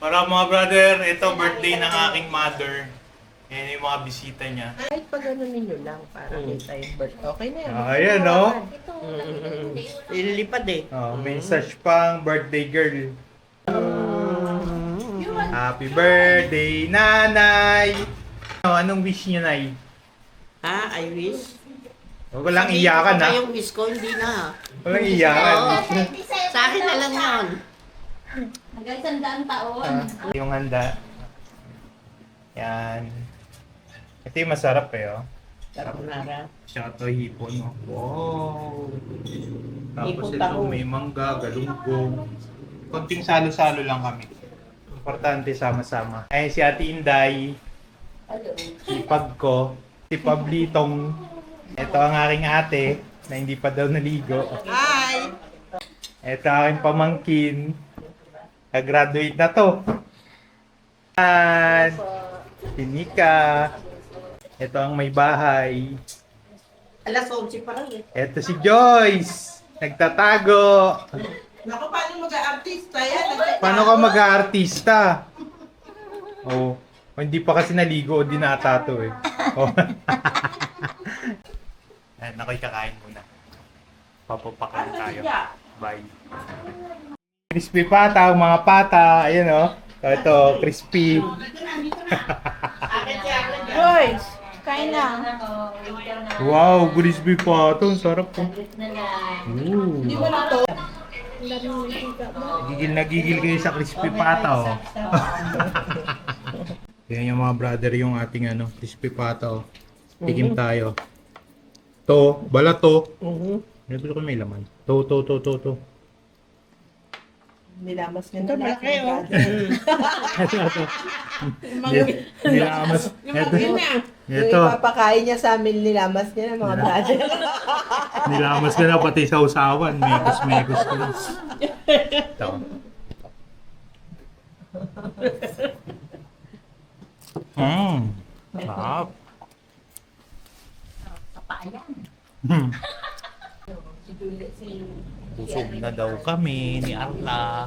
Para mga brother, ito birthday ng aking mother. Yan yung mga bisita niya. Kahit pag ano ninyo lang, para kita yung birth. Okay na yan. Ayan, no? Ililipad eh. Oh, message pang birthday girl. Happy birthday, nanay! Oh, anong wish niyo, nay? Ha? I wish? Huwag lang iyakan, ha? Yung wish ko, hindi na. Walang iyakan. Sa akin na lang yun. Hanggang 100 taon. Yung handa. Yan. Ito yung masarap eh, oh. Sarap na ra. Tsaka ito hipon, oh. Wow! Tapos Hipon ito taho. may mangga, galunggong. Konting salo-salo lang kami. Importante sama-sama. Ayun si Ate Inday. Si Pag ko. Si Pablitong. Ito ang aking ate na hindi pa daw naligo. Hi! Ito aking pamangkin. Nag-graduate na to. At si Nika. Ito ang may bahay. Alas 11 pa lang eh. Ito si Joyce. Nagtatago. Naku, paano mag-artista yan? Paano ka mag-aartista? Oh, hindi pa kasi naligo o dinata to eh. Oh. Ayan, ako'y kakain muna. Papapakain tayo. Bye. Crispy pata, mga pata. Ayan oh. Ito, crispy. Joyce, kain na. Wow, crispy pata. Ang sarap po. Na lang. Ooh. Di ba na to? Nagigil kayo sa crispy pata oh. Yan yung mga brother yung ating ano, crispy pata oh. Tikim tayo. To, balat to. Gusto ko may laman. To. Nilamas niya. Ito, malaki oh. Nilamas. Ito. Yung Ito. ipapakain niya sa amin, nilamas niya ng mga brother. Nilamas ka na pati sa usawan. Mekos ka na. Ito. Sarap. Kapayan. Busog na daw kami ni Arla.